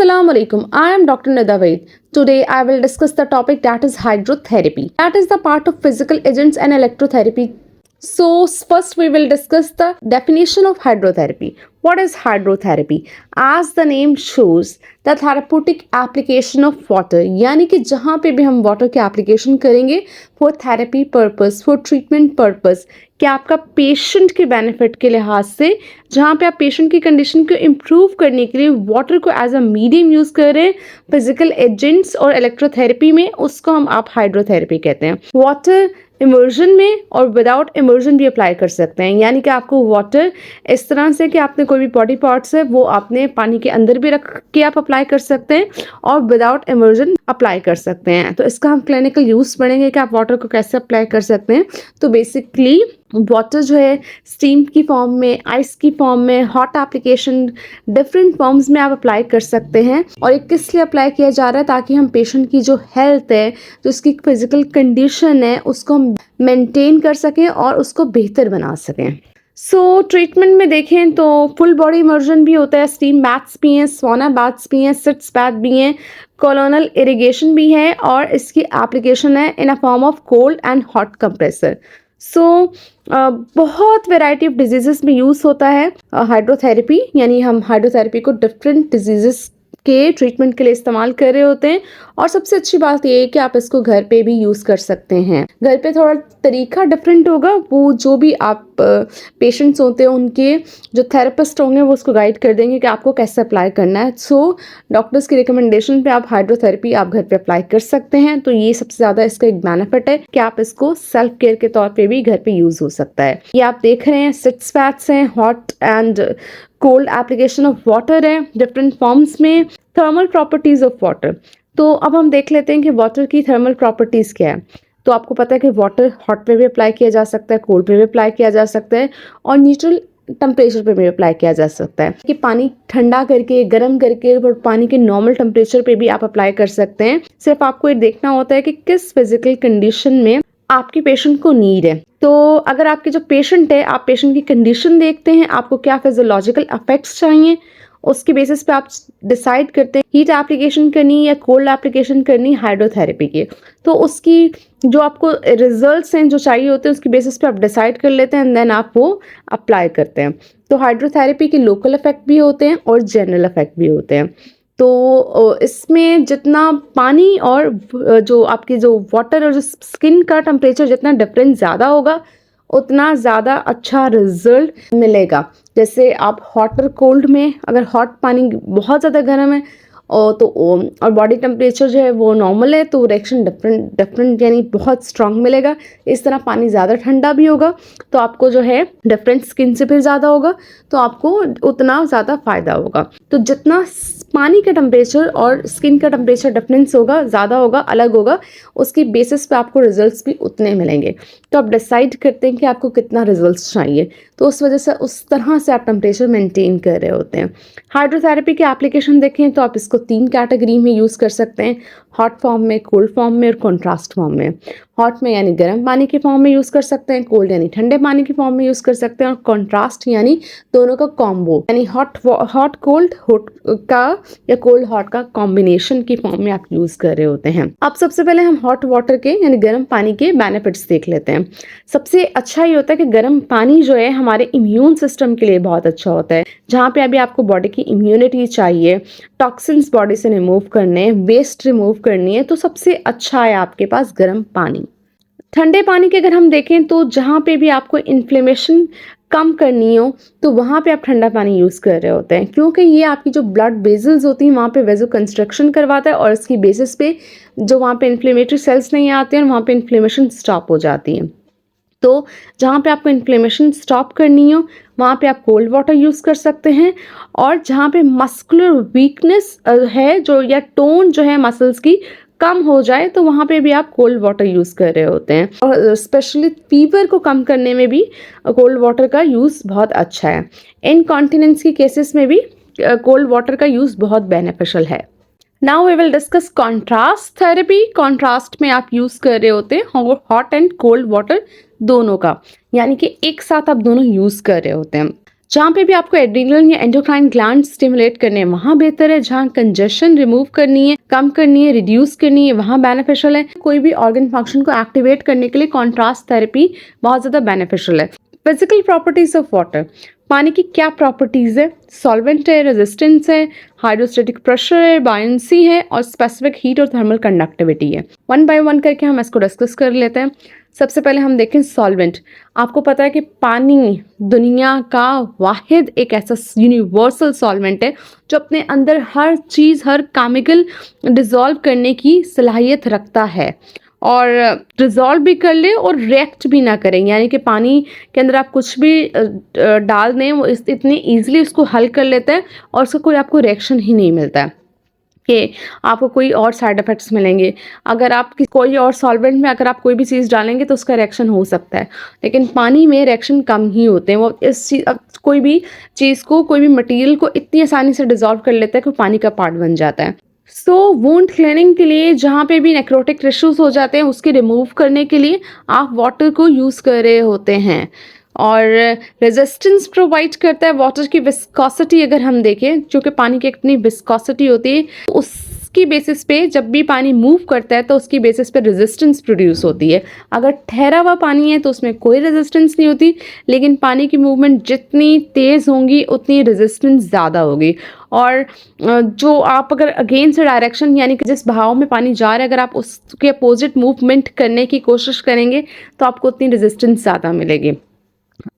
Assalamu alaikum. I am Dr. Nida Vaid. Today I will discuss the topic that is hydrotherapy. That is the part of physical agents and electrotherapy. So first we will discuss the definition of hydrotherapy. What is hydrotherapy? As the name shows, the therapeutic application of water. यानी कि जहाँ पे भी हम water के application करेंगे for therapy purpose, for treatment purpose, कि आपका पेशेंट के बेनिफिट के लिहाज से जहाँ पे आप पेशेंट की कंडीशन को इम्प्रूव करने के लिए वाटर को एज अ मीडियम यूज़ कर रहे हैं फिजिकल एजेंट्स और इलेक्ट्रोथेरेपी में, उसको हम आप हाइड्रोथेरेपी कहते हैं। वाटर इमर्जन में और विदाउट इमर्जन भी अप्लाई कर सकते हैं, यानी कि आपको वाटर इस तरह से कि आपने कोई भी बॉडी पार्ट्स है वो आपने पानी के अंदर भी रख के आप अप्लाई कर सकते हैं और विदाउट इमर्जन अप्लाई कर सकते हैं। तो इसका हम क्लिनिकल यूज़ पढ़ेंगे कि आप वाटर को कैसे अप्लाई कर सकते हैं। तो बेसिकली वाटर जो है स्टीम की फॉर्म में, आइस की फॉर्म में, हॉट एप्लीकेशन, डिफरेंट फॉर्म्स में आप अप्लाई कर सकते हैं। और ये किस लिए अप्लाई किया जा रहा है? ताकि हम पेशेंट की जो हेल्थ है, जो उसकी फिजिकल कंडीशन है, उसको हम मेंटेन कर सकें और उसको बेहतर बना सकें। सो ट्रीटमेंट में देखें तो फुल बॉडी इमर्जन भी होता है, स्टीम बाथ्स भी हैं, सौना बाथ्स भी हैं, सिट्स बाथ भी हैं, कोलोनल इरिगेशन भी है और इसकी एप्लीकेशन है in a form of cold and hot compressor. बहुत वेराइटी ऑफ डिजीजेस में यूज़ होता है हाइड्रोथेरेपी, यानी हम हाइड्रोथेरेपी को डिफरेंट डिजीजेस के ट्रीटमेंट के लिए इस्तेमाल कर रहे होते हैं। और सबसे अच्छी बात ये है कि आप इसको घर पे भी यूज़ कर सकते हैं। घर पे थोड़ा तरीका डिफरेंट होगा, वो जो भी आप पेशेंट्स होते हैं उनके जो थेरेपिस्ट होंगे वो उसको गाइड कर देंगे कि आपको कैसे अप्लाई करना है। सो डॉक्टर्स की रिकमेंडेशन पे आप हाइड्रोथेरेपी आप घर पे अप्लाई कर सकते हैं। तो ये सबसे ज़्यादा इसका एक बेनिफिट है कि आप इसको सेल्फ केयर के तौर पे भी घर पे यूज़ हो सकता है। ये आप देख रहे हैं सिट्स बाथ्स हैं, hot and cold application of water है डिफरेंट फॉर्म्स में। थर्मल प्रॉपर्टीज ऑफ वाटर, तो अब हम देख लेते हैं कि वाटर की थर्मल प्रॉपर्टीज क्या है। तो आपको पता है कि वाटर हॉट पे भी अप्लाई किया जा सकता है, कोल्ड पे भी अप्लाई किया जा सकता है और न्यूट्रल टेम्परेचर पे भी अप्लाई किया जा सकता है। कि पानी ठंडा करके, गर्म करके और पानी के नॉर्मल टेम्परेचर पे भी आप अप्लाई कर सकते हैं। सिर्फ आपको ये देखना होता है कि किस फिजिकल कंडीशन में आपकी पेशेंट को नीड है। तो अगर आपके जो पेशेंट है, आप पेशेंट की कंडीशन देखते हैं, आपको क्या फिजियोलॉजिकल इफेक्ट्स चाहिए, उसके बेसिस पे आप डिसाइड करते हैं हीट एप्लीकेशन करनी या कोल्ड एप्लीकेशन करनी हाइड्रोथेरेपी की। तो उसकी जो आपको रिजल्ट्स हैं जो चाहिए होते हैं उसकी बेसिस पे आप डिसाइड कर लेते हैं एंड देन आप वो अप्लाई करते हैं। तो हाइड्रोथेरेपी के लोकल इफेक्ट भी होते हैं और जनरल इफेक्ट भी होते हैं। तो इसमें जितना पानी और जो आपकी जो वाटर और जो स्किन का टेम्परेचर जितना डिफरेंस ज़्यादा होगा उतना ज़्यादा अच्छा रिजल्ट मिलेगा। जैसे आप हॉट और कोल्ड में अगर हॉट पानी बहुत ज़्यादा गर्म है और बॉडी टेम्परेचर जो है वो नॉर्मल है तो रिएक्शन डिफरेंट यानी बहुत स्ट्रांग मिलेगा। इस तरह पानी ज़्यादा ठंडा भी होगा तो आपको जो है डिफरेंट स्किन से फिर ज़्यादा होगा तो आपको उतना ज़्यादा फ़ायदा होगा। तो जितना पानी का टेम्परेचर और स्किन का टेम्परेचर डिफरेंस होगा, ज़्यादा होगा, अलग होगा, उसकी बेसिस पे आपको रिजल्ट्स भी उतने मिलेंगे। तो आप डिसाइड करते हैं कि आपको कितना रिजल्ट्स चाहिए, तो उस वजह से उस तरह से आप टेम्परेचर मेंटेन कर रहे होते हैं। हाइड्रोथेरेपी की एप्लीकेशन देखें तो आप इसको 3 कैटेगरी में यूज़ कर सकते हैं, हॉट फॉर्म में, कोल्ड फॉर्म में और कॉन्ट्रास्ट फॉर्म में। हॉट में यानी गर्म पानी के फॉर्म में यूज़ कर सकते हैं, कोल्ड यानी ठंडे पानी के फॉर्म में यूज़ कर सकते हैं और कॉन्ट्रास्ट यानी दोनों का कॉम्बो यानी हॉट कोल्ड का या कोल्ड हॉट का कॉम्बिनेशन की फॉर्म में आप यूज़ कर रहे होते हैं। अब सबसे पहले हम हॉट वाटर के यानी गर्म पानी के बेनिफिट्स देख लेते हैं। सबसे अच्छा ये होता है कि गर्म पानी जो है हमारे इम्यून सिस्टम के लिए बहुत अच्छा होता है। जहाँ पे अभी आपको बॉडी की इम्यूनिटी चाहिए, टॉक्सिन्स बॉडी से रिमूव करने, वेस्ट रिमूव करनी है, तो सबसे अच्छा है आपके पास गर्म पानी। ठंडे पानी के अगर हम देखें तो जहाँ पे भी आपको इन्फ्लेमेशन कम करनी हो तो वहाँ पे आप ठंडा पानी यूज़ कर रहे होते हैं, क्योंकि ये आपकी जो ब्लड वेजल्स होती हैं वहाँ पे वेजो कंस्ट्रक्शन करवाता है और इसकी बेसिस पे जो वहाँ पे इन्फ्लेमेटरी सेल्स नहीं आते हैं वहाँ पे इन्फ्लेमेशन स्टॉप हो जाती है। तो जहाँ पे आपको इन्फ्लेमेशन स्टॉप करनी हो वहाँ पे आप कोल्ड वाटर यूज़ कर सकते हैं। और जहाँ पे मस्कुलर वीकनेस है जो या टोन जो है मसल्स की कम हो जाए तो वहाँ पे भी आप कोल्ड वाटर यूज़ कर रहे होते हैं। और स्पेशली फीवर को कम करने में भी कोल्ड वाटर का यूज़ बहुत अच्छा है। इनकॉन्टिनेंस की केसेस में भी कोल्ड वाटर का यूज़ बहुत बेनिफिशियल है। Now we will discuss contrast therapy. Contrast में आप यूज़ कर रहे होते हैं हॉट एंड कोल्ड वाटर दोनों का, यानी कि एक साथ आप दोनों यूज़ कर रहे होते हैं। जहाँ पे भी आपको एड्रिनल या एंडोक्राइन ग्लैंड स्टिमुलेट करने हैं वहाँ बेहतर है, जहाँ कंजेशन रिमूव करनी है, कम करनी है, रिड्यूस करनी है, वहाँ बेनिफिशियल है। कोई भी ऑर्गन फंक्शन को एक्टिवेट करने के लिए कॉन्ट्रास्ट थेरेपी बहुत ज़्यादा बेनिफिशियल है। फिजिकल प्रॉपर्टीज ऑफ वाटर, पानी की क्या प्रॉपर्टीज है? सॉल्वेंट है, रेजिस्टेंस है, हाइड्रोस्टेटिक प्रेशर है, बायंसी है और स्पेसिफिक हीट और थर्मल कंडक्टिविटी है। वन बाय वन करके हम इसको डिस्कस कर लेते हैं। सबसे पहले हम देखें सॉल्वेंट। आपको पता है कि पानी दुनिया का वाहिद एक ऐसा यूनिवर्सल सॉल्वेंट है जो अपने अंदर हर चीज़, हर केमिकल डिसॉल्व करने की सलाहियत रखता है और डिसॉल्व भी कर ले और रिएक्ट भी ना करें, यानी कि पानी के अंदर आप कुछ भी डाल दें वो इतनी ईजिली उसको हल कर लेता है और उसका कोई आपको रिएक्शन ही नहीं मिलता है कि आपको कोई और साइड इफ़ेक्ट्स मिलेंगे। अगर आप कोई और सॉल्वेंट में अगर आप कोई भी चीज़ डालेंगे तो उसका रिएक्शन हो सकता है, लेकिन पानी में रिएक्शन कम ही होते हैं। वो इस चीज़ कोई भी चीज़ को, कोई भी मटेरियल को इतनी आसानी से डिसॉल्व कर लेता है कि पानी का पार्ट बन जाता है। सो वुंड क्लीनिंग के लिए जहाँ पे भी नेक्रोटिक टिश्यूज हो जाते हैं उसके रिमूव करने के लिए आप वाटर को यूज़ कर रहे होते हैं और रेजिस्टेंस प्रोवाइड करता है। वाटर की विस्कोसिटी अगर हम देखें, जो कि पानी की इतनी विस्कोसिटी होती है, तो उसकी बेसिस पे जब भी पानी मूव करता है तो उसकी बेसिस पे रेजिस्टेंस प्रोड्यूस होती है। अगर ठहरा हुआ पानी है तो उसमें कोई रेजिस्टेंस नहीं होती, लेकिन पानी की मूवमेंट जितनी तेज़ होंगी उतनी रेजिस्टेंस ज़्यादा होगी। और जो आप अगर अगेंस्ट डायरेक्शन, यानी कि जिस बहाव में पानी जा रहा है, अगर आप उसके अपोजिट मूवमेंट करने की कोशिश करेंगे तो आपको उतनी रेजिस्टेंस ज़्यादा मिलेगी।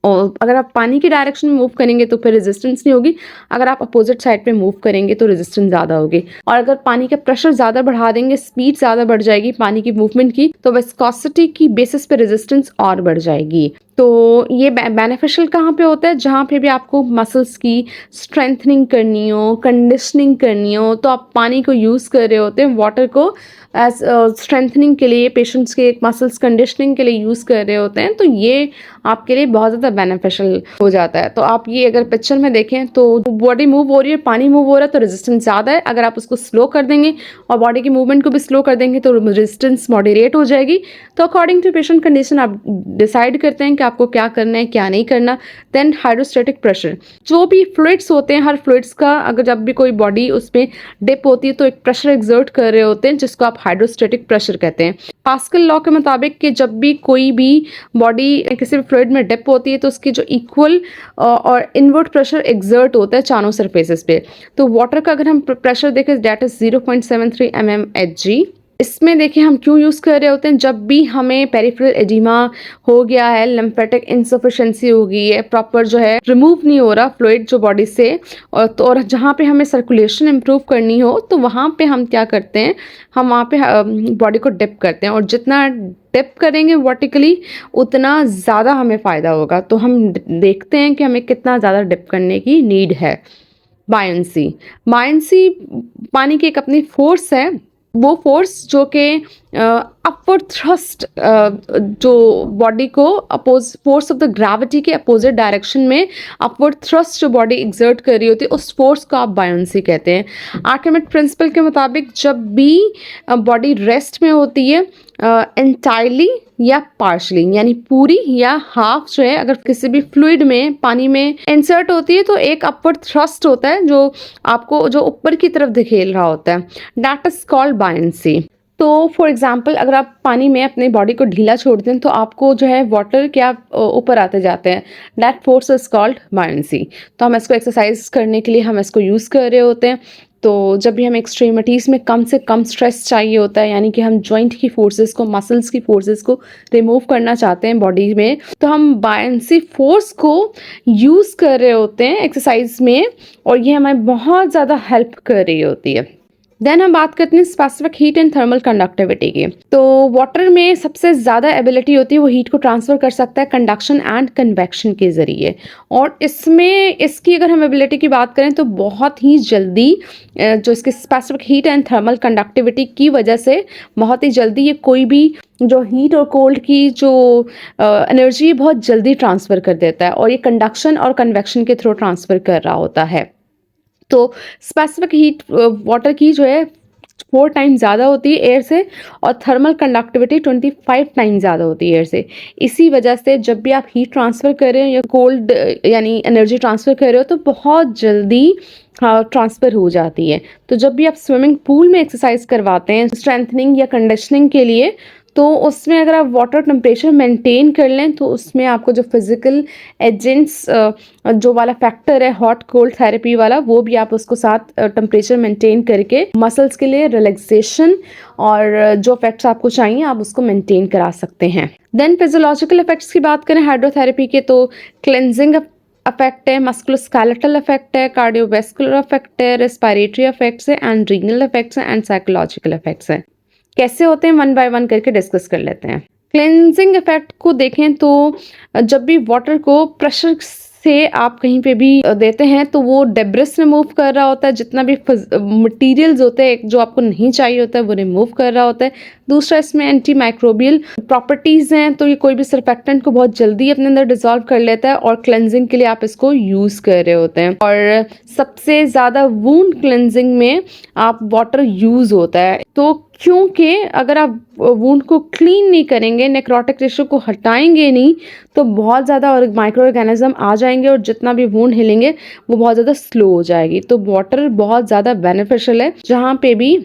और अगर आप पानी की डायरेक्शन में मूव करेंगे तो फिर रेजिस्टेंस नहीं होगी, अगर आप अपोजिट साइड पे मूव करेंगे तो रेजिस्टेंस ज़्यादा होगी। और अगर पानी का प्रेशर ज़्यादा बढ़ा देंगे, स्पीड ज़्यादा बढ़ जाएगी पानी की मूवमेंट की, तो विस्कोसिटी की बेसिस पे रेजिस्टेंस और बढ़ जाएगी। तो ये बेनिफिशियल कहाँ पे होता है? जहाँ पे भी आपको मसल्स की स्ट्रेंथनिंग करनी हो, कंडीशनिंग करनी हो, तो आप पानी को यूज़ कर रहे होते हैं, वाटर को एज स्ट्रेंथनिंग के लिए, पेशेंट्स के मसल्स कंडीशनिंग के लिए यूज़ कर रहे होते हैं, तो ये आपके लिए बहुत ज़्यादा बेनिफिशियल हो जाता है। तो आप ये अगर पिक्चर में देखें तो बॉडी मूव हो रही है, पानी मूव हो रहा है, तो रेजिस्टेंस ज़्यादा है। अगर आप उसको स्लो कर देंगे और बॉडी की मूवमेंट को भी स्लो कर देंगे तो रेजिस्टेंस मॉडरेट हो जाएगी। तो अकॉर्डिंग टू पेशेंट कंडीशन आप डिसाइड करते हैं कि आपको क्या करना है, क्या नहीं करना। देन हाइड्रोस्टेटिक प्रेशर, जो भी फ्लूइड्स होते हैं, हर फ्लूइड्स का अगर जब भी कोई बॉडी उसमें डिप होती है तो एक प्रेशर एक्सर्ट कर रहे होते हैं, जिसको आप हाइड्रोस्टेटिक प्रेशर कहते हैं। पास्कल लॉ के मुताबिक कि जब भी कोई भी बॉडी किसी भी फ्लूइड में डिप होती है तो उसकी जो इक्वल और इनवर्ट प्रेशर एक्सर्ट होता है चारों सरफेसेस पे। तो वाटर का अगर हम प्रेशर देखें, दैट इज 0.73 mmHg। इसमें देखिए हम क्यों यूज़ कर रहे होते हैं? जब भी हमें पेरिफेरल एडिमा हो गया है, लिम्फेटिक इनसफिशिएंसी हो गई है, प्रॉपर जो है रिमूव नहीं हो रहा फ्लूइड जो बॉडी से, और जहाँ पे हमें सर्कुलेशन इम्प्रूव करनी हो तो वहाँ पे हम क्या करते हैं, हम वहाँ पे बॉडी को डिप करते हैं, और जितना डिप करेंगे वर्टिकली उतना ज़्यादा हमें फ़ायदा होगा। तो हम देखते हैं कि हमें कितना ज़्यादा डिप करने की नीड है। बायंसी, बायंसी पानी की एक अपनी फोर्स है, वो फोर्स जो कि अपवर्ड थ्रस्ट, जो बॉडी को फोर्स ऑफ द ग्रेविटी के अपोजिट डायरेक्शन में अपवर्ड थ्रस्ट जो बॉडी एक्सर्ट कर रही होती है, उस फोर्स को आप बायंसी कहते हैं। आर्किमिड प्रिंसिपल के मुताबिक जब भी बॉडी रेस्ट में होती है, एंटायरली या पार्शली, यानी पूरी या हाफ जो है, अगर किसी भी फ्लूइड में, पानी में इंसर्ट होती है तो एक अपवर्ड थ्रस्ट होता है जो आपको जो ऊपर की तरफ धकेल रहा होता है, दैट इज कॉल्ड बायंसी। तो फॉर एग्जांपल अगर आप पानी में अपने बॉडी को ढीला छोड़ दें तो आपको जो है वाटर क्या ऊपर आते जाते हैं, that force is called buoyancy. तो हम इसको एक्सरसाइज करने के लिए हम इसको यूज़ कर रहे होते हैं। तो जब भी हमें एक्सट्रीमिटीज़ में कम से कम स्ट्रेस चाहिए होता है, यानी कि हम जॉइंट की फोर्सेस को, मसल्स की फोर्सेस को रिमूव करना चाहते हैं बॉडी में, तो हम बायंसी फोर्स को यूज़ कर रहे होते हैं एक्सरसाइज में, और ये हमें बहुत ज़्यादा हेल्प कर रही होती है। देन हम बात करते हैं specific heat and thermal conductivity की। तो वाटर में सबसे ज़्यादा एबिलिटी होती है वो हीट को ट्रांसफ़र कर सकता है कंडक्शन एंड कन्वेक्शन के ज़रिए, और इसमें इसकी अगर हम एबिलिटी की बात करें तो बहुत ही जल्दी जो इसके specific heat and thermal conductivity की वजह से बहुत ही जल्दी ये कोई भी जो हीट और कोल्ड की जो एनर्जी बहुत जल्दी ट्रांसफ़र कर देता है, और ये कंडक्शन और कन्वेक्शन के थ्रू ट्रांसफ़र कर रहा होता है। तो स्पेसिफिक हीट वाटर की जो है 4 टाइम्स ज़्यादा होती है एयर से और थर्मल कंडक्टिविटी 25 टाइम्स ज़्यादा होती है एयर से। इसी वजह से जब भी आप हीट ट्रांसफ़र कर रहे हो या कोल्ड यानी एनर्जी ट्रांसफ़र कर रहे हो तो बहुत जल्दी ट्रांसफ़र हो जाती है। तो जब भी आप स्विमिंग पूल में एक्सरसाइज करवाते हैं स्ट्रेंथनिंग या कंडीशनिंग के लिए, तो उसमें अगर आप वाटर टेम्परेचर मेंटेन कर लें तो उसमें आपको जो फिज़िकल एजेंट्स जो वाला फैक्टर है हॉट कोल्ड थेरेपी वाला, वो भी आप उसको साथ टेम्परेचर मेंटेन करके मसल्स के लिए रिलैक्सेशन और जो इफेक्ट्स आपको चाहिए आप उसको मेंटेन करा सकते हैं। देन फिजियोलॉजिकल इफेक्ट्स की बात करें हाइड्रोथेरेपी के, तो क्लेंजिंग इफेक्ट है, मस्कुलोस्केलेटल इफेक्ट है, कार्डियोवैस्कुलर इफेक्ट है, रेस्पिरेटरी इफेक्ट्स है एंड रीनल इफेक्ट्स हैं एंड साइकोलॉजिकल इफेक्ट्स हैं। कैसे होते हैं वन बाय वन करके डिस्कस कर लेते हैं। क्लेंजिंग इफेक्ट को देखें तो जब भी वाटर को प्रेशर से आप कहीं पे भी देते हैं तो वो डेब्रिस रिमूव कर रहा होता है, जितना भी मटेरियल्स होते हैं जो आपको नहीं चाहिए होता है वो रिमूव कर रहा होता है। दूसरा इसमें एंटी माइक्रोबियल प्रॉपर्टीज़ हैं, तो ये कोई भी सर्फेक्टेंट को बहुत जल्दी अपने अंदर डिसॉल्व कर लेता है और क्लेंजिंग के लिए आप इसको यूज़ कर रहे होते हैं। और सबसे ज़्यादा वूंड क्लेंजिंग में आप वाटर यूज़ होता है, तो क्योंकि अगर आप वुंड को क्लीन नहीं करेंगे, नेक्रोटिक टिश्यू को हटाएंगे नहीं, तो बहुत ज़्यादा और माइक्रो ऑर्गेनिज्म आ जाएंगे और जितना भी वुंड हिलेंगे वो बहुत ज़्यादा स्लो हो जाएगी। तो वाटर बहुत ज़्यादा बेनिफिशियल है जहाँ पे भी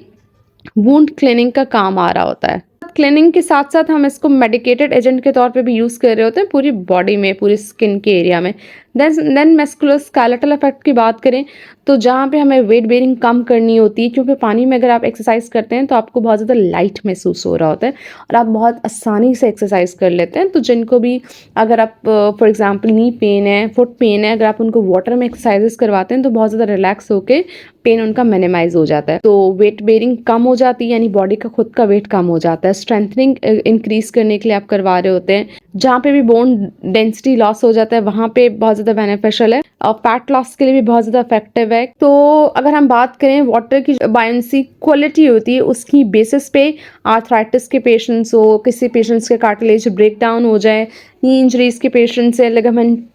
वुंड क्लीनिंग का काम आ रहा होता है। क्लीनिंग के साथ साथ हम इसको मेडिकेटेड एजेंट के तौर पे भी यूज़ कर रहे होते हैं पूरी बॉडी में, पूरी स्किन के एरिया में। देन मस्कुलोस्केलेटल इफेक्ट की बात करें तो जहाँ पे हमें वेट बेयरिंग कम करनी होती है, क्योंकि पानी में अगर आप एक्सरसाइज करते हैं तो आपको बहुत ज़्यादा लाइट महसूस हो रहा होता है और आप बहुत आसानी से एक्सरसाइज कर लेते हैं। तो जिनको भी अगर आप फॉर एग्जांपल नी पेन है, फुट पेन है, अगर आप उनको वाटर में एक्सरसाइजेस करवाते हैं तो बहुत ज़्यादा रिलैक्स होकर पेन उनका मिनिमाइज हो जाता है। तो वेट बेयरिंग कम हो जाती है, यानी बॉडी का खुद का वेट कम हो जाता है। स्ट्रेंथनिंग इंक्रीज करने के लिए आप करवा रहे होते हैं। जहाँ पे भी बोन डेंसिटी लॉस हो जाता है वहाँ पे बहुत ज़्यादा बेनिफिशियल है और फैट लॉस के लिए भी बहुत ज़्यादा इफेक्टिव है। तो अगर हम बात करें वाटर की बायोंसी क्वालिटी होती है उसकी बेसिस पे, आर्थराइटिस के पेशेंट्स हो, किसी पेशेंट्स के कार्टिलेज ब्रेक डाउन हो जाए, नी इंजरीज के पेशेंट्स है, लिगामेंट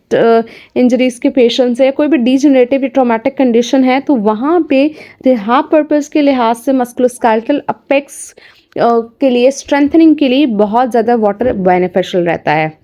इंजरीज के पेशेंट्स है, कोई भी डीजनरेटिव या ट्रॉमेटिक कंडीशन है, तो वहाँ पे रिहाब पर्पस के लिहाज से मस्कुलोस्केलेटल अपेक्स के लिए स्ट्रेंथनिंग के लिए बहुत ज़्यादा वाटर बेनिफिशियल रहता है।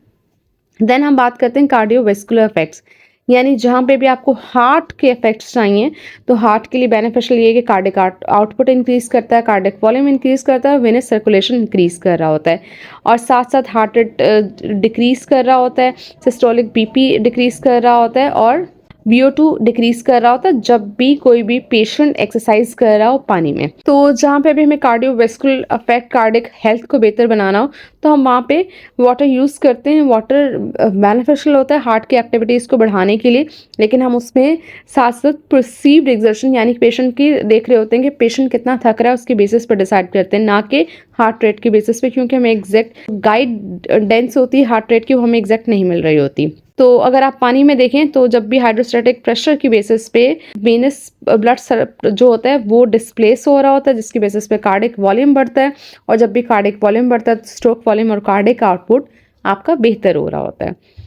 देन हम बात करते हैं कार्डियोवैस्कुलर इफेक्ट्स, यानी जहाँ पे भी आपको हार्ट के इफेक्ट्स चाहिए तो हार्ट के लिए बेनिफिशियल ये है कि कार्डिक आउटपुट इंक्रीज करता है, कार्डिक वॉल्यूम इंक्रीज करता है, वेनस सर्कुलेशन इंक्रीज कर रहा होता है और साथ साथ हार्ट रेट डिक्रीज कर रहा होता है, सिस्टोलिक बीपी डिक्रीज कर रहा होता है और VO2 डिक्रीज कर रहा होता है जब भी कोई भी पेशेंट एक्सरसाइज कर रहा हो पानी में। तो जहाँ पे भी हमें कार्डियोवैस्कुलर अफेक्ट, कार्डिक हेल्थ को बेहतर बनाना हो तो हम वहाँ पे वाटर यूज़ करते हैं। वाटर बेनिफिशियल होता है हार्ट की एक्टिविटीज़ को बढ़ाने के लिए, लेकिन हम उसमें साथ साथ परसीव्ड एक्सर्शन यानी पेशेंट की देख रहे होते हैं कि पेशेंट कितना थक रहा है उसके बेसिस पर डिसाइड करते हैं, ना कि हार्ट रेट के बेसिस पे, क्योंकि हमें एग्जैक्ट गाइडेंस होती है हार्ट रेट की, वो हमें एग्जैक्ट नहीं मिल रही होती। तो अगर आप पानी में देखें तो जब भी हाइड्रोस्टैटिक प्रेशर की बेसिस पे वेनस ब्लड जो होता है वो डिस्प्लेस हो रहा होता है, जिसकी बेसिस पे कार्डिक वॉल्यूम बढ़ता है और जब भी कार्डिक वॉल्यूम बढ़ता है तो स्ट्रोक वॉल्यूम और कार्डिक आउटपुट आपका बेहतर हो रहा होता है।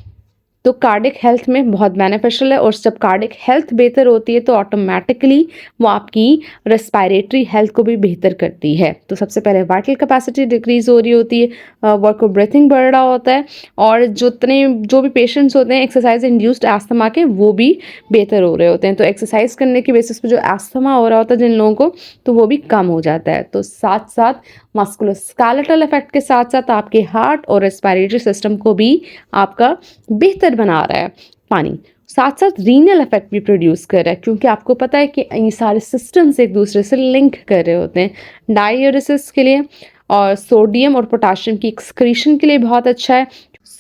तो कार्डिक हेल्थ में बहुत बेनिफिशियल है और जब कार्डिक हेल्थ बेहतर होती है तो ऑटोमेटिकली वो आपकी रेस्पिरेटरी हेल्थ को भी बेहतर करती है। तो सबसे पहले वाइटल कैपेसिटी डिक्रीज हो रही होती है, वर्क ऑफ ब्रीथिंग बढ़ रहा होता है और जो भी पेशेंट्स होते हैं एक्सरसाइज इंड्यूस्ड एस्थमा के, वो भी बेहतर हो रहे होते हैं। तो एक्सरसाइज करने की बेसिस पे जो एस्थमा हो रहा होता है जिन लोगों को, तो वो भी कम हो जाता है। तो साथ साथ मस्कुलोस्केलेटल इफेक्ट के साथ साथ आपके हार्ट और रेस्पिरेटरी सिस्टम को भी आपका बेहतर बना रहा है पानी। साथ साथ रीनल इफेक्ट भी प्रोड्यूस कर रहा है, क्योंकि आपको पता है कि ये सारे सिस्टम्स एक दूसरे से लिंक कर रहे होते हैं। डाययूरेसिस के लिए और सोडियम और पोटाशियम की एक्सक्रीशन के लिए बहुत अच्छा है।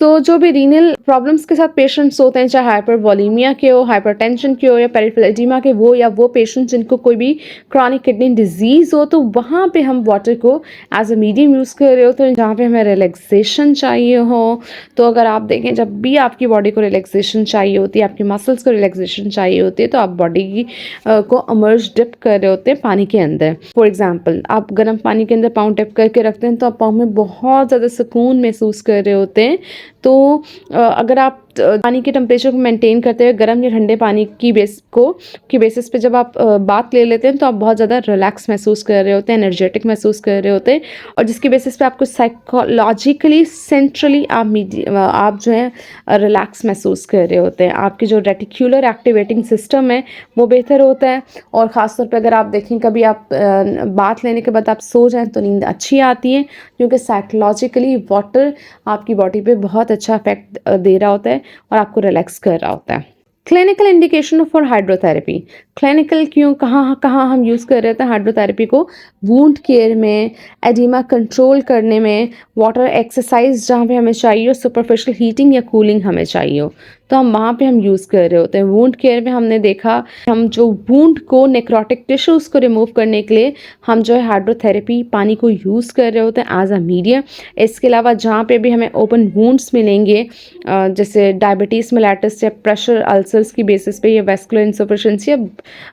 जो भी रीनल प्रॉब्लम्स के साथ पेशेंट्स होते हैं, चाहे हाइपरवॉलीमिया के हो, हाइपरटेंशन के हो या पेरिफेरल एडिमा के वो, या वो पेशेंट्स जिनको कोई भी क्रॉनिक किडनी डिजीज हो, तो वहाँ पे हम वाटर को एज अ मीडियम यूज़ कर रहे होते हैं जहाँ पे हमें रिलैक्सेशन चाहिए हो। तो अगर आप देखें जब भी आपकी बॉडी को रिलैक्सेशन चाहिए होती है, आपके मसल्स को रिलैक्सेशन चाहिए होती है, तो आप बॉडी को अमर्ज डिप कर रहे होते हैं पानी के अंदर। फॉर एग्जाम्पल आप गर्म पानी के अंदर पाँव डिप करके रखते हैं तो आप पाँव में बहुत ज़्यादा सुकून महसूस कर रहे होते हैं। तो अगर आप पानी के टेम्परेचर को मेंटेन करते हुए गर्म या ठंडे पानी की बेसिस पे जब आप बात ले लेते हैं तो आप बहुत ज़्यादा रिलैक्स महसूस कर रहे होते हैं, एनर्जेटिक महसूस कर रहे होते हैं, और जिसकी बेसिस पे आपको साइकोलॉजिकली सेंट्रली आप जो है रिलैक्स महसूस कर रहे होते हैं। आपकी जो रेटिक्यूलर एक्टिवेटिंग सिस्टम है वो बेहतर होता है, और ख़ासतौर पे अगर आप देखें कभी आप बात लेने के बाद आप सो जाएं तो नींद अच्छी आती है, क्योंकि साइकोलॉजिकली वाटर आपकी बॉडी पे बहुत अच्छा इफेक्ट दे रहा होता है और आपको रिलैक्स कर रहा होता है। Clinical indication for hydrotherapy, clinical क्यों कहाँ कहाँ हम यूज़ कर रहे थे हाइड्रोथेरेपी को? वूंड केयर में, एडिमा कंट्रोल करने में, वाटर एक्सरसाइज जहाँ पे हमें चाहिए, सुपरफिशियल हीटिंग या कूलिंग हमें चाहिए हो तो हम वहाँ पे हम यूज़ कर रहे होते हैं। वूंड केयर में हमने देखा हम जो वूंड को नेक्रोटिक टिश्यूज़ को रिमूव करने के लिए हम जो है हाइड्रोथेरेपी पानी को यूज़ कर रहे होते हैं एज अ मीडियम। इसके अलावा जहाँ पे भी हमें ओपन वूंड्स मिलेंगे, जैसे डायबिटीज़ मेलाइटिस या प्रेशर अल्सर्स की बेसिस पे या वेस्कुलर इनसफिशिएंसी या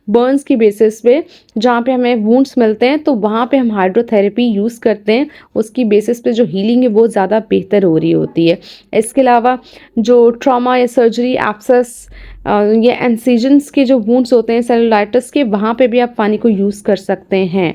बर्न्स की बेसिस पे जहाँ पे हमें वुंड्स मिलते हैं तो वहाँ पे हम हाइड्रोथेरेपी यूज़ करते हैं। उसकी बेसिस पे जो हीलिंग है वो ज़्यादा बेहतर हो रही होती है। इसके अलावा जो ट्रॉमा या सर्जरी, एब्सेस या इंसिजन्स के जो वुंड्स होते हैं सेलुलाइटिस के, वहाँ पे भी आप पानी को यूज़ कर सकते हैं।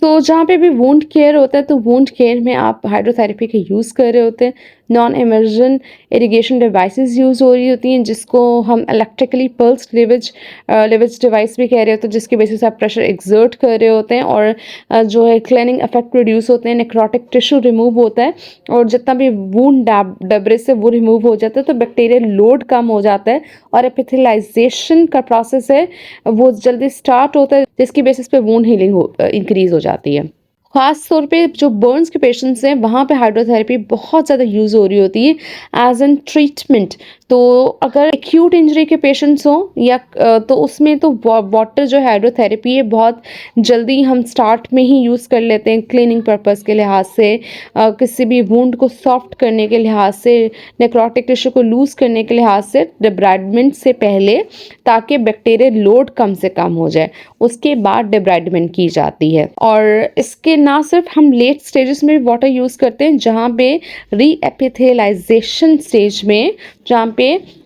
तो जहाँ पे भी वुंड केयर होता है तो वुंड केयर में आप हाइड्रोथेरेपी का यूज़ कर रहे होते हैं। Non immersion irrigation devices use हो रही होती हैं, जिसको हम इलेक्ट्रिकली पल्स्ड लिविज डिवाइस भी कह रहे होते हैं, जिसकी बेसिस आप प्रेशर एक्सर्ट कर रहे होते हैं और जो है क्लीनिंग इफेक्ट प्रोड्यूस होते हैं, नेक्रोटिक टिश्यू रिमूव होता है और जितना भी वुंड डबरे से वो रिमूव हो जाता है तो बैक्टीरियल लोड कम हो जाता है और एपिथेलाइजेशन का प्रोसेस है वो जल्दी स्टार्ट होता है, जिसकी बेसिस पे वुंड हीलिंग इंक्रीज हो जाती है। ख़ास तौर पे जो बर्न्स के पेशेंट्स हैं वहाँ पे हाइड्रोथेरेपी बहुत ज़्यादा यूज़ हो रही होती है एज एन ट्रीटमेंट। तो अगर एक्यूट इंजरी के पेशेंट्स हों या तो उसमें तो वाटर जो हाइड्रोथेरेपी है बहुत जल्दी हम स्टार्ट में ही यूज़ कर लेते हैं क्लीनिंग पर्पस के लिहाज से, किसी भी वुंड को सॉफ्ट करने के लिहाज से, नेक्रोटिक टिश्यू को लूज़ करने के लिहाज से डिब्राइडमेंट से पहले, ताकि बैक्टीरियल लोड कम से कम हो जाए, उसके बाद डिब्राइडमेंट की जाती है। और इसके ना सिर्फ हम लेट स्टेजेस में भी वाटर यूज़ करते हैं, जहाँ पे रीएपिथेलाइजेशन स्टेज में, जहाँ पे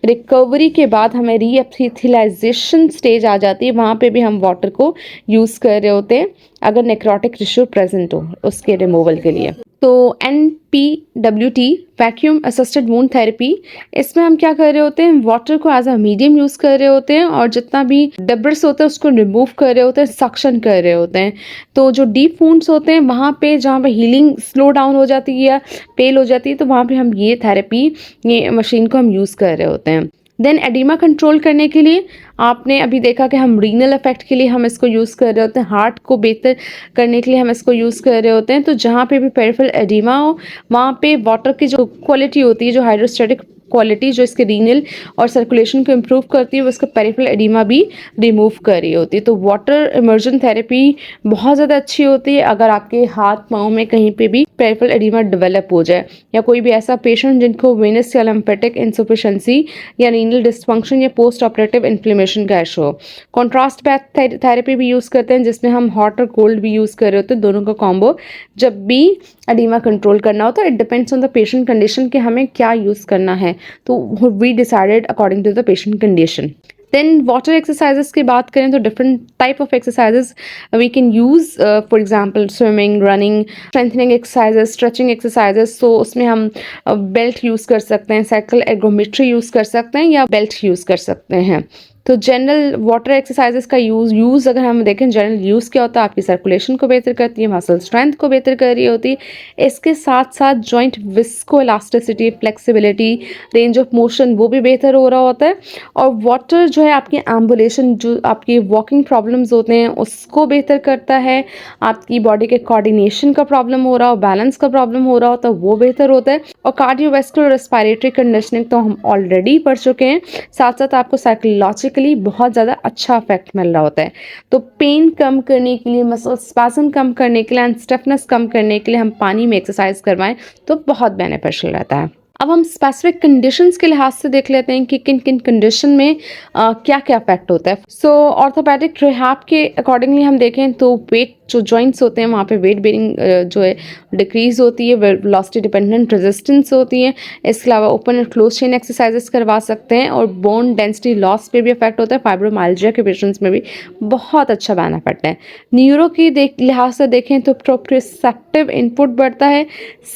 रिकवरी के बाद हमें रीएपिथेलाइजेशन स्टेज आ जाती है, वहाँ पे भी हम वाटर को यूज़ कर रहे होते हैं अगर नेक्रोटिक टिश्यू प्रेजेंट हो उसके रिमूवल के लिए। तो NPWT vacuum assisted wound therapy, इसमें हम क्या कर रहे होते हैं, वाटर को एज अ मीडियम यूज़ कर रहे होते हैं और जितना भी डब्रिस होता है उसको रिमूव कर रहे होते हैं, सक्शन कर रहे होते हैं। तो जो डीप वुंड्स होते हैं वहाँ पे जहाँ पे हीलिंग स्लो डाउन हो जाती है या फेल हो जाती है तो वहाँ पे हम ये थेरेपी, ये मशीन को हम यूज़ कर रहे होते हैं। देन एडिमा कंट्रोल करने के लिए आपने अभी देखा कि हम रीनल इफेक्ट के लिए हम इसको यूज़ कर रहे होते हैं, हार्ट को बेहतर करने के लिए हम इसको यूज़ कर रहे होते हैं। तो जहाँ पे भी पेरिफेरल एडिमा हो वहाँ पे वाटर की जो क्वालिटी होती है, जो हाइड्रोस्टैटिक क्वालिटी जो इसके रीनल और सर्कुलेशन को इम्प्रूव करती है, वो इसका पेरिफेरल एडिमा भी रिमूव कर रही होती है। तो वाटर इमर्जन थेरेपी बहुत ज़्यादा अच्छी होती है अगर आपके हाथ पाँव में कहीं पे भी पेरिफेरल एडिमा डेवलप हो जाए, या कोई भी ऐसा पेशेंट जिनको वेनस या लिम्फेटिक इनसफिशिएंसी या रीनल डिस्फंक्शन या पोस्ट ऑपरेटिव इन्फ्लेमेशन का इशू हो। कॉन्ट्रास्ट बैथ थेरेपी भी यूज़ करते हैं, जिसमें हम हॉट और कोल्ड भी यूज़ कर रहे होते हैं, दोनों का कॉम्बो जब भी एडिमा कंट्रोल करना हो। तो it depends on the patient condition कि हमें क्या यूज़ करना है, तो we decided according to the patient condition. Then water exercises की बात करें तो different type of exercises we can use, for example swimming, running, strengthening exercises, stretching exercises. तो उसमें हम बेल्ट यूज़ कर सकते हैं, साइकिल एर्गोमेट्री यूज़ कर सकते हैं या बेल्ट यूज़ कर सकते हैं। तो जनरल वाटर एक्सरसाइजेस का यूज़ अगर हम देखें, जनरल यूज़ क्या होता है, आपकी सर्कुलेशन को बेहतर करती है, मसल स्ट्रेंथ को बेहतर कर रही होती है। इसके साथ साथ joint visco elasticity, flexibility, range of motion वो भी बेहतर हो रहा होता है। और वाटर जो है आपकी एम्बुलेशन, जो आपकी वॉकिंग प्रॉब्लम्स होते हैं उसको बेहतर करता है। आपकी बॉडी के कोऑर्डिनेशन का प्रॉब्लम हो रहा हो, बैलेंस का प्रॉब्लम हो रहा होता है, वो बेहतर होता है। और कार्डियोवैस्कुलर रेस्पिरेटरी कंडीशनिंग तो हम ऑलरेडी पढ़ चुके हैं, साथ साथ आपको साइकोलॉजिकली बहुत ज़्यादा अच्छा इफेक्ट मिल रहा होता है। तो पेन कम करने के लिए, मसल स्पैज़म कम करने के लिए एंड स्टिफनेस कम करने के लिए हम पानी में एक्सरसाइज करवाएं तो बहुत बेनिफिशियल रहता है। अब हम स्पेसिफिक कंडीशंस के लिहाज से देख लेते हैं कि किन किन कंडीशन में क्या क्या इफेक्ट होता है। सो ऑर्थोपेडिक रिहैब के अकॉर्डिंगली हम देखें तो वेट जो जॉइंट्स होते हैं वहाँ पे वेट बेरिंग जो है डिक्रीज होती है, वेलोसिटी डिपेंडेंट रेजिस्टेंस होती है। इसके अलावा ओपन और क्लोज चेन एक्सरसाइजेस करवा सकते हैं और बोन डेंसिटी लॉस पे भी इफेक्ट होता है। फाइब्रोमाइल्जिया के पेशेंट्स में भी बहुत अच्छा बेनिफिट है। न्यूरो की लिहाज से देखें तो प्रोप्रियोसेप्टिव इनपुट बढ़ता है,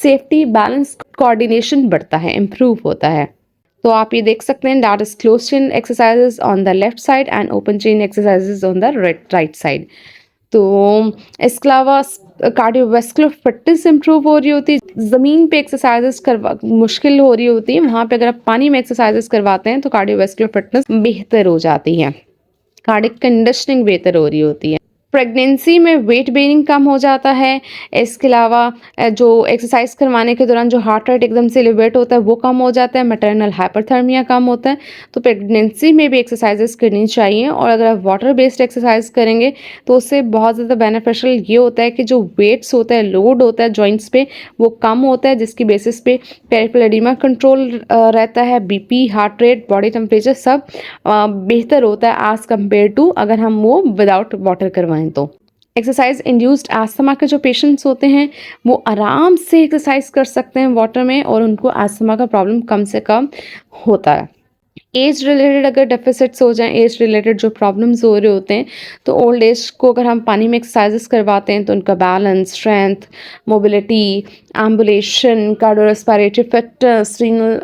सेफ्टी बैलेंस कोऑर्डिनेशन बढ़ता है, इम्प्रूव होता है। तो आप ये देख सकते हैं that is close chain exercises on the left side and open chain exercises on the right side. तो इसके अलावा कार्डियोवैस्कुलर फिटनेस इंप्रूव हो रही होती है। ज़मीन पे एक्सरसाइजेस करवा मुश्किल हो रही होती है, वहाँ पे अगर आप पानी में एक्सरसाइजेस करवाते हैं तो कार्डियोवैस्कुलर फिटनेस बेहतर हो जाती है, कार्डियक कंडीशनिंग बेहतर हो रही होती है। प्रेगनेंसी में वेट बेरिंग कम हो जाता है। इसके अलावा जो एक्सरसाइज करवाने के दौरान जो हार्ट रेट एकदम से एलिवेट होता है वो कम हो जाता है, मैटरनल हाइपरथर्मिया कम होता है। तो प्रेगनेंसी में भी एक्सरसाइजेस करनी चाहिए और अगर आप वाटर बेस्ड एक्सरसाइज करेंगे तो उससे बहुत ज़्यादा बेनिफिशियल ये होता है कि जो वेट्स होता है, लोड होता है जॉइंट्स पे, वो कम होता है, जिसकी बेसिस पे पेरिफेरल एडिमा कंट्रोल रहता है, BP, heart rate, body temperature सब बेहतर होता है एज कम्पेयर टू अगर हम वो विदाउट वाटर करवाएं। तो एक्सरसाइज इंड्यूस्ड अस्थमा के जो पेशेंट्स होते हैं वो आराम से एक्सरसाइज कर सकते हैं वाटर में और उनको अस्थमा का प्रॉब्लम कम से कम होता है। एज रिलेटेड अगर डेफिसिट्स हो जाएं, एज रिलेटेड जो प्रॉब्लम्स हो रहे होते हैं, तो ओल्ड एज को अगर हम पानी में एक्सरसाइजेस करवाते हैं तो उनका balance, strength, mobility, ambulation, cardiorespiratory fitness, renal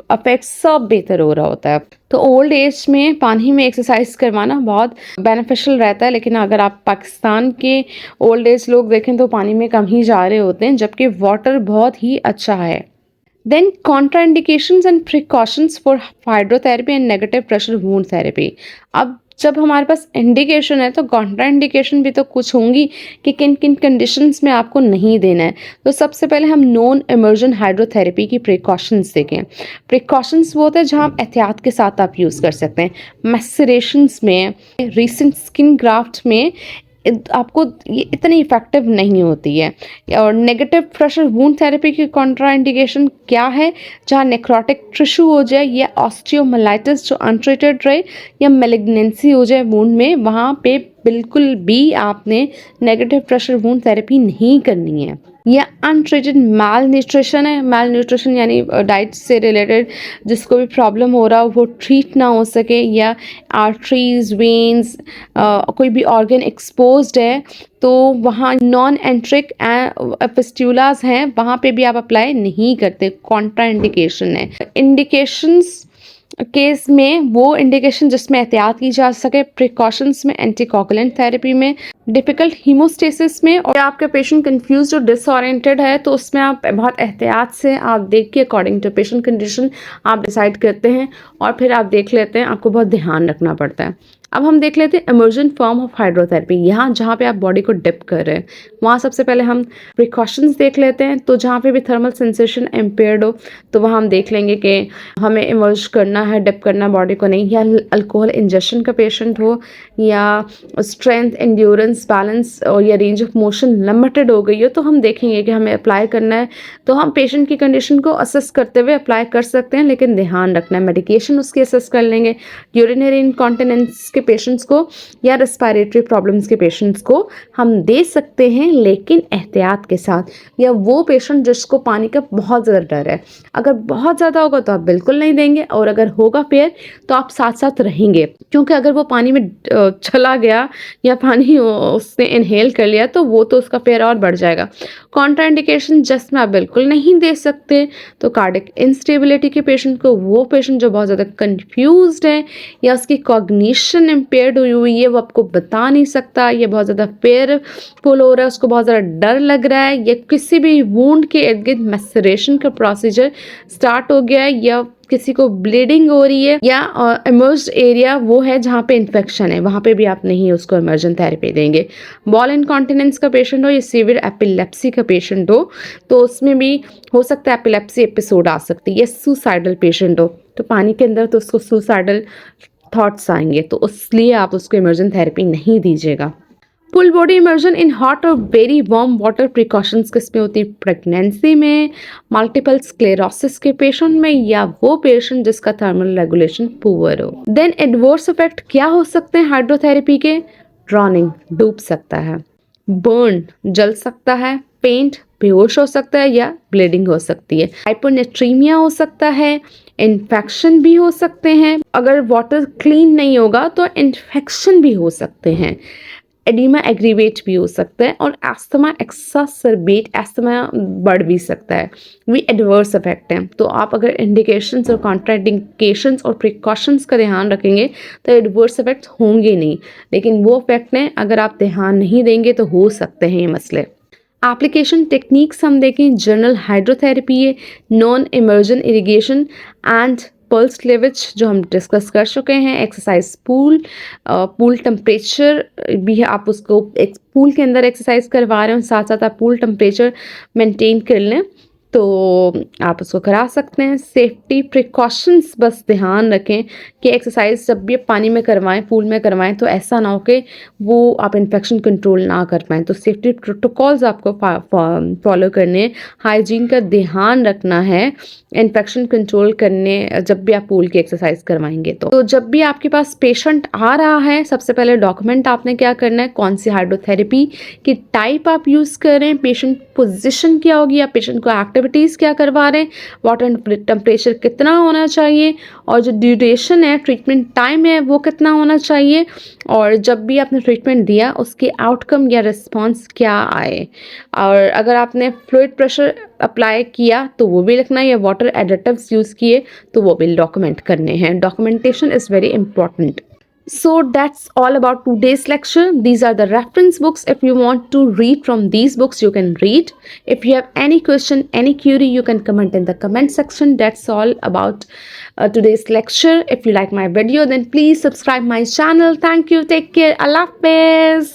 affect सब बेहतर हो रहा होता है। तो ओल्ड एज में पानी में एक्सरसाइज करवाना बहुत बेनिफिशियल रहता है। लेकिन अगर आप पाकिस्तान के ओल्ड एज लोग देखें तो पानी में कम ही जा रहे होते हैं, जबकि वाटर बहुत ही अच्छा है। Then contraindications and precautions for hydrotherapy and negative pressure wound therapy. अब जब हमारे पास इंडिकेशन है तो कॉन्ट्राइंडिकेशन भी तो कुछ होंगी कि किन किन कंडीशंस में आपको नहीं देना है। तो सबसे पहले हम नॉन इमर्जन हाइड्रोथेरेपी की प्रिकॉशंस देखें। प्रिकॉशंस वो होता है जहाँ आप एहतियात के साथ आप यूज़ कर सकते हैं। मैसरेशंस में, रिसेंट स्किन ग्राफ्ट में आपको ये इतनी इफेक्टिव नहीं होती है। और नेगेटिव प्रेशर वुंड थेरेपी की कॉन्ट्राइंडिकेशन क्या है? जहाँ नेक्रोटिक टिश्यू हो जाए या ऑस्टियोमाइलाइटिस जो अनट्रीटेड रहे या मैलिग्नेंसी हो जाए वुंड में, वहाँ पे बिल्कुल भी आपने नेगेटिव प्रेशर वुंड थेरेपी नहीं करनी है। या अनट्रीटेड माल न्यूट्रिशन है, माल न्यूट्रिशन यानी डाइट से रिलेटेड जिसको भी प्रॉब्लम हो रहा हो वो ट्रीट ना हो सके, या आर्टरीज, वेन्स, कोई भी ऑर्गन एक्सपोज्ड है तो वहाँ नॉन एंट्रिक फिस्टुलास हैं, वहाँ पे भी आप अप्लाई नहीं करते, कॉन्ट्रा इंडिकेशन है। इंडिकेशंस केस में वो इंडिकेशन जिसमें एहतियात की जा सके, प्रिकॉशंस में, एंटीकोगुलेंट थेरेपी में, डिफिकल्ट हीमोस्टेसिस में, और आपका पेशेंट कंफ्यूज्ड और डिसओरिएंटेड है तो उसमें आप बहुत एहतियात से आप देख के अकॉर्डिंग टू पेशेंट कंडीशन आप डिसाइड करते हैं और फिर आप देख लेते हैं, आपको बहुत ध्यान रखना पड़ता है। अब हम देख लेते हैं इमर्जेंट फॉर्म ऑफ हाइड्रोथेरेपी। यहाँ जहाँ पे आप बॉडी को डिप कर रहे हैं वहाँ सबसे पहले हम प्रिकॉशंस देख लेते हैं। तो जहाँ पे भी थर्मल सेंसेशन इम्पेयर्ड हो तो वहाँ हम देख लेंगे कि हमें इमर्ज करना है, डिप करना बॉडी को नहीं, या अल्कोहल इंजेक्शन का पेशेंट हो, या स्ट्रेंथ, एंड्योरेंस, बैलेंस और या रेंज ऑफ मोशन लिमिटेड हो गई हो, तो हम देखेंगे कि हमें अप्लाई करना है। तो हम पेशेंट की कंडीशन को असेस करते हुए अप्लाई कर सकते हैं, लेकिन ध्यान रखना है मेडिकेशन उसकी असेस कर लेंगे। यूरिनरी इनकॉन्टिनेंस के पेशेंट्स को या रेस्पिरेटरी प्रॉब्लम्स के पेशेंट्स को हम दे सकते हैं, लेकिन एहतियात के साथ। या वो पेशेंट जिसको पानी का बहुत ज़्यादा डर है, अगर बहुत ज़्यादा होगा तो आप बिल्कुल नहीं देंगे, और अगर होगा फिर तो आप साथ साथ रहेंगे, क्योंकि अगर वो पानी में चला गया या पानी उसने इनहेल कर लिया तो वो तो उसका फेयर और बढ़ जाएगा। कॉन्ट्राइंडिकेशन जिसमें आप बिल्कुल नहीं दे सकते, तो कार्डिक इंस्टेबिलिटी के पेशेंट को, वो पेशेंट जो बहुत ज़्यादा कंफ्यूज्ड है या उसकी कॉग्निशन इम्पेयर्ड हुई है, वो आपको बता नहीं सकता, ये बहुत ज़्यादा फेयरफुल हो रहा है, उसको बहुत ज़्यादा डर लग रहा है, या किसी भी वुंड के इर्द गिर्द मैसरेशन का प्रोसीजर स्टार्ट हो गया है, या किसी को ब्लीडिंग हो रही है, या इमर्ज्ड एरिया वो है जहाँ पे इन्फेक्शन है, वहाँ पे भी आप नहीं उसको इमर्जेंट थेरेपी देंगे। बॉल इनकॉन्टिनेंस का पेशेंट हो या सीवियर एपिलेप्सी का पेशेंट हो तो उसमें भी हो सकता है एपिलेप्सी एपिसोड आ सकती है, या सुसाइडल पेशेंट हो तो पानी के अंदर तो उसको सुसाइडल थॉट्स आएंगे, तो इसलिए आप उसको इमर्जेंट थेरेपी नहीं दीजिएगा। Full body immersion in hot और वेरी वार्म वाटर प्रिकॉशंस किस में होती है? प्रेगनेंसी में, मल्टीपल स्क्लेरोसिस के पेशेंट में, या वो पेशेंट जिसका थर्मल रेगुलेशन पुअर हो। देन एडवर्स इफेक्ट क्या हो सकते हैं हाइड्रोथेरेपी के? ड्रॉनिंग, डूब सकता है, बर्न, जल सकता है, पेंट, बेहोश हो सकता है या ब्लीडिंग हो सकती है, हाइपोनेट्रीमिया हो सकता है, इन्फेक्शन भी हो सकते हैं, अगर वाटर क्लीन नहीं होगा तो इन्फेक्शन भी हो सकते हैं, एडिमा एग्रीवेट भी हो सकता है और एस्थमा एक्सासर्बेट, एस्थमा बढ़ भी सकता है। वे एडवर्स इफेक्ट हैं। तो आप अगर इंडिकेशंस और कॉन्ट्राइंडिकेशंस और प्रिकॉशंस का ध्यान रखेंगे तो एडवर्स इफेक्ट होंगे नहीं, लेकिन वो इफेक्ट हैं अगर आप ध्यान नहीं देंगे तो हो सकते हैं ये मसले। एप्लीकेशन टेक्निक्स हम देखें, जनरल हाइड्रोथेरेपी है, non immersion irrigation and pulse cleavage जो हम डिस्कस कर चुके हैं, एक्सरसाइज पूल टेम्परेचर भी है, आप उसको एक पूल के अंदर एक्सरसाइज करवा रहे हो, साथ साथ आप पूल टेम्परेचर मेंटेन कर लें तो आप उसको करा सकते हैं। सेफ्टी प्रिकॉशंस बस ध्यान रखें कि एक्सरसाइज जब भी पानी में करवाएं, पूल में करवाएं तो ऐसा ना हो कि वो आप इन्फेक्शन कंट्रोल ना कर पाएँ। तो सेफ्टी प्रोटोकॉल्स आपको फॉलो करने, हाइजीन का ध्यान रखना है, इन्फेक्शन कंट्रोल करने जब भी आप पूल की एक्सरसाइज करवाएंगे। तो जब भी आपके पास पेशेंट आ रहा है, सबसे पहले डॉक्यूमेंट आपने क्या करना है, कौन सी हाइड्रोथेरेपी की टाइप आप यूज़ कर रहे हैं, पेशेंट पोजिशन क्या होगी, या पेशेंट को एक्टिविटीज़ क्या करवा रहे हैं, वाटर टेम्परेचर कितना होना चाहिए, और जो ड्यूरेशन है, ट्रीटमेंट टाइम है, वो कितना होना चाहिए, और जब भी आपने ट्रीटमेंट दिया उसके आउटकम या रिस्पॉन्स क्या आए, और अगर आपने फ्लूइड प्रेशर अप्लाई किया तो वो भी लिखना है, या वाटर एडिटिव्स यूज़ किए तो वो भी डॉक्यूमेंट करने हैं। Documentation is very important. So that's all about today's lecture. These are the reference books. If you want to read from these books, you can read. If you have any question, any query, you can comment in the comment section. That's all about today's lecture. If you like my video, then please subscribe my channel. Thank you. Take care. Allah Hafiz.